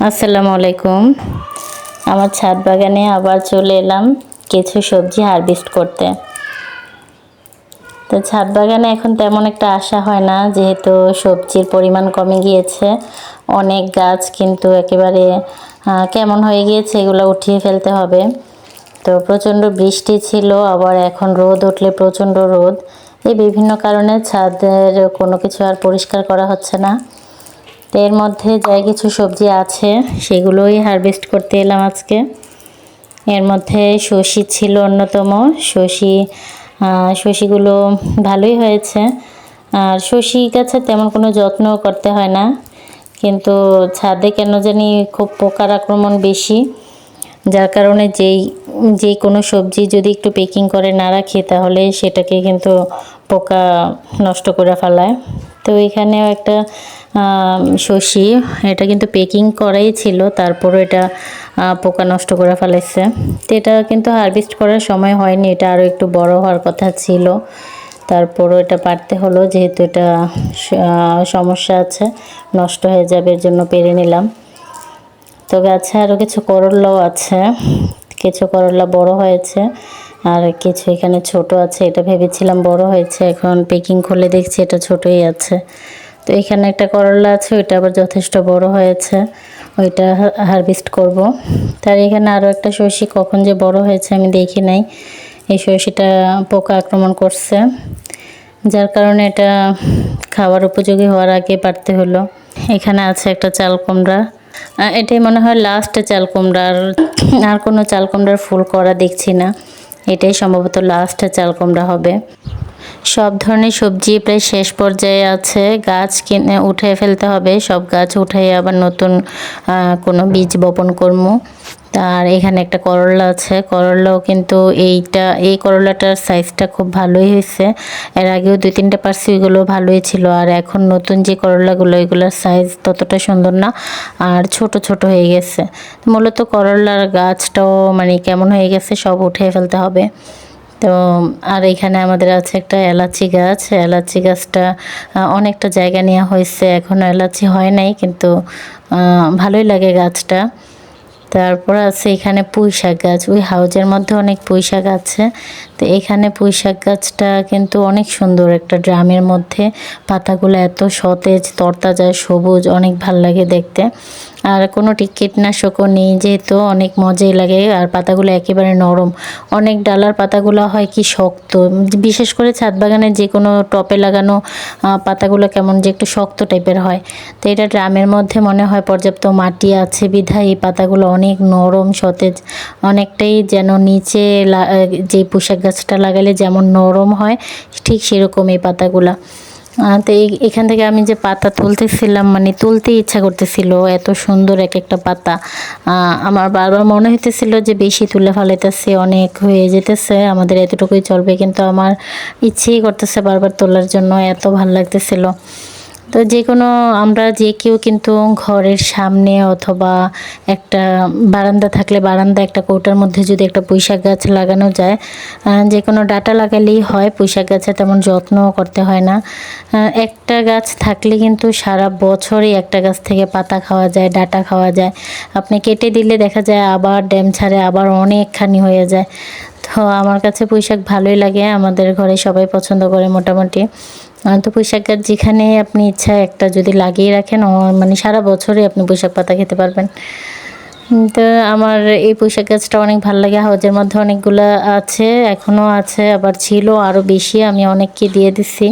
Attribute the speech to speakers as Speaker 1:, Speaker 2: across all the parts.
Speaker 1: আসসালামু আলাইকুম। আমার ছাদ বাগানে আবার চলে এলাম কিছু সবজি হারভেস্ট করতে। তো ছাদ বাগানে এখন তেমন একটা আশা হয় না, যেহেতু সবজির পরিমাণ কমে গিয়েছে। অনেক গাছ কিন্তু একেবারে কেমন হয়ে গিয়েছে, এগুলো উঠিয়ে ফেলতে হবে। তো প্রচণ্ড বৃষ্টি ছিল, আবার এখন রোদ উঠলে প্রচণ্ড রোদ। এই বিভিন্ন কারণে ছাদের কোনো কিছু আর পরিষ্কার করা হচ্ছে না। এর মধ্যে যাই কিছু সবজি আছে সেগুলোই হারভেস্ট করতে এলাম আজকে। এর মধ্যে শসি ছিল অন্যতম। শসিগুলো ভালোই হয়েছে। আর শসি গাছে তেমন কোনো যত্ন করতে হয় না, কিন্তু ছাদে কেন জানি খুব পোকার আক্রমণ বেশি, যার কারণে যেই কোনো সবজি যদি একটু পেকিং করে না রাখি তাহলে সেটাকে কিন্তু পোকা নষ্ট করে ফেলায়। তো এখানেও একটা শসি, এটা কিন্তু পেকিং করাই ছিল, তারপরও এটা পোকা নষ্ট করে ফেলেছে। তো এটা কিন্তু হারভেস্ট করার সময় হয়নি, এটা আরও একটু বড় হওয়ার কথা ছিল, তারপরও এটা পারতে হলো, যেহেতু এটা সমস্যা আছে, নষ্ট হয়ে যাবে, এর জন্য পেরে নিলাম। তো গাছে আরও কিছু করলাও আছে, কিছু করলা বড় হয়েছে আর কিছু এখানে ছোট আছে। এটা ভেবেছিলাম বড় হয়েছে, এখন পেকিং খুলে দেখছি এটা ছোটই আছে। তো এখানে একটা করলা আছে, ওইটা আবার যথেষ্ট বড় হয়েছে, ওইটা হারভেস্ট করব। তার এখানে আরও একটা শসি কখন যে বড় হয়েছে আমি দেখি নাই। এই শসিটা পোকা আক্রমণ করছে, যার কারণে এটা খাওয়ার উপযোগী হওয়ার আগে পারতে হলো। এখানে আছে একটা চাল কুমড়া, এটাই মনে হয় লাস্ট চাল কুমড়ার, আর কোনো চাল কুমড়ার ফুল করা দেখছি না, এটাই সম্ভবত লাস্ট চাল কুমড়া হবে। সব ধরনের সবজি প্রায় শেষ পর্যায়ে আছে, গাছ কিনে উঠে ফেলতে হবে, সব গাছ উঠে আবার নতুন কোনো বীজ বপন করবো। আর এখানে একটা করলা আছে, করলাও কিন্তু এই করলাটার সাইজটা খুব ভালোই হয়েছে। এর আগেও 2-3টা পারছি, ওইগুলো ভালোই ছিল। আর এখন নতুন যে করলাগুলো, এগুলোর সাইজ ততটা সুন্দর না, আর ছোট ছোট হয়ে গেছে। মূলত করলার গাছটাও মানে কেমন হয়ে গেছে, সব উঠে ফেলতে হবে। তো আর এখানে আমাদের আছে একটা এলাচি গাছ, এলাচি গাছটা অনেকটা জায়গা নেওয়া হয়েছে, এখনও এলাচি হয় নাই, কিন্তু ভালোই লাগে গাছটা। তারপর আছে এখানে পুঁই শাক গাছ, ওই হাউজের মধ্যে অনেক পুঁই শাক আছে। তো এখানে পুঁই শাক গাছটা কিন্তু অনেক সুন্দর, একটা ড্রামের মধ্যে, পাতাগুলো এত সতেজ, তরতাজা, সবুজ, অনেক ভাল লাগে দেখতে। আর কোনো কীটনাশকও নেই যেহেতু, অনেক মজাই লাগে। আর পাতাগুলো একেবারে নরম, অনেক ডালার পাতাগুলো হয় কি শক্ত, বিশেষ করে ছাদ বাগানে যে কোনো টপে লাগানো পাতাগুলো কেমন যে একটু শক্ত টাইপের হয়। তো এটা ড্রামের মধ্যে মনে হয় পর্যাপ্ত মাটি আছে বিধায় এই পাতাগুলো অনেক নরম সতেজ, অনেকটাই যেন নিচে যে পুঁই গাছটা লাগালে যেমন নরম হয় ঠিক সেরকম এই পাতাগুলা। তো এখান থেকে আমি যে পাতা তুলতেছিলাম, মানে তুলতেই ইচ্ছা করতেছিল, এত সুন্দর এক একটা পাতা। আমার বারবার মনে হইতেছিল যে বেশি তুলে ফেলাইতেছে, অনেক হয়ে যেতেছে, আমাদের এতটুকুই চলবে, কিন্তু আমার ইচ্ছেই করতেছে বারবার তোলার জন্য, এত ভাল লাগতেছিল। তো আমরা যে কেউ কিন্তু ঘরের সামনে অথবা একটা বারান্দা থাকলে বারান্দা একটা কৌটার মধ্যে যদি একটা পুঁই শাক গাছ লাগানো যায়, যে কোনো ডাঁটা লাগালেই হয়, পুঁই শাক গাছে তেমন যত্নও করতে হয় না। একটা গাছ থাকলে কিন্তু সারা বছরই একটা গাছ থেকে পাতা খাওয়া যায়, ডাঁটা খাওয়া যায়। আপনি কেটে দিলে দেখা যায় আবার ড্যাম ছাড়ে, আবার অনেকখানি হয়ে যায়। তো আমার কাছে পুঁই শাক ভালোই লাগে, আমাদের ঘরে সবাই পছন্দ করে মোটামুটি। তো পুঁই শাক গাছ যেখানে আপনি ইচ্ছা একটা যদি লাগিয়ে রাখেন, মানে সারা বছরই আপনি পুঁই শাক পাতা খেতে পারবেন। তো আমার এই পুঁই শাক গাছটা অনেক ভালো লাগে, হাউজের মধ্যে অনেকগুলো আছে, এখনও আছে, আবার ছিল আরও বেশি, আমি অনেককে দিয়ে দিচ্ছি,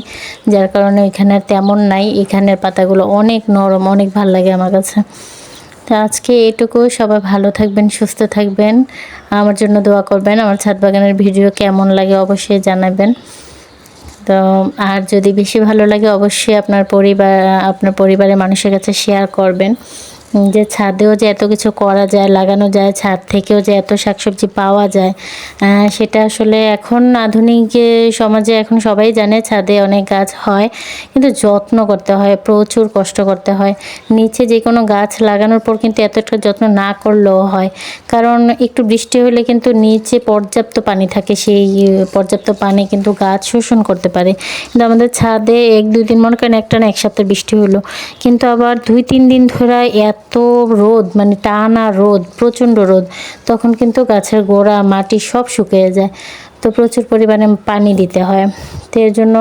Speaker 1: যার কারণে ওইখানে তেমন নাই। এখানের পাতাগুলো অনেক নরম, অনেক ভালো লাগে আমার কাছে। তো আজকে এটুকু, সবাই ভালো থাকবেন, সুস্থ থাকবেন, আমার জন্য দোয়া করবেন। আমার ছাদ বাগানের ভিডিও কেমন লাগে অবশ্যই জানাবেন। তো আর যদি বেশি ভালো লাগে অবশ্যই আপনার পরিবারের মানুষের কাছে শেয়ার করবেন, যে ছাদেও যে এত কিছু করা যায়, লাগানো যায়, ছাদ থেকেও যে এত শাকসবজি পাওয়া যায়, সেটা আসলে এখন আধুনিক সমাজে এখন সবাই জানে ছাদে অনেক গাছ হয়, কিন্তু যত্ন করতে হয়, প্রচুর কষ্ট করতে হয়। নিচে যে কোনো গাছ লাগানোর পর কিন্তু এতটা যত্ন না করলেও হয়, কারণ একটু বৃষ্টি হলে কিন্তু নিচে পর্যাপ্ত পানি থাকে, সেই পর্যাপ্ত পানি কিন্তু গাছ শোষণ করতে পারে। কিন্তু আমাদের ছাদে 1-2 দিন, মনে করেন একটা না এক সপ্তাহ বৃষ্টি হলো, কিন্তু আবার 2-3 দিন ধরে এত এত রোদ, মানে টানা রোদ, প্রচণ্ড রোদ, তখন কিন্তু গাছের গোড়া মাটি সব শুকিয়ে যায়। তো প্রচুর পরিমাণে পানি দিতে হয়। তো এর জন্য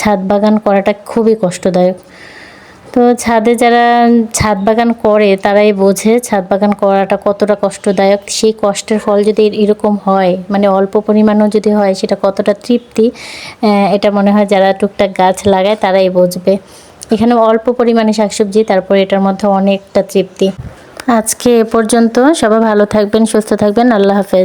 Speaker 1: ছাদ বাগান করাটা খুবই কষ্টদায়ক। তো ছাদে যারা ছাদ বাগান করে তারাই বোঝে ছাদ বাগান করাটা কতটা কষ্টদায়ক। সেই কষ্টের ফল যদি এরকম হয়, মানে অল্প পরিমাণও যদি হয়, সেটা কতটা তৃপ্তি, এটা মনে হয় যারা টুকটাক গাছ লাগায় তারাই বুঝবে। এখানে অল্প পরিমাণে শাকসবজি, তারপর এটার মধ্যে অনেকটা তৃপ্তি। আজকে এ পর্যন্ত। সবাই ভালো থাকবেন, সুস্থ থাকবেন। আল্লাহ হাফেজ।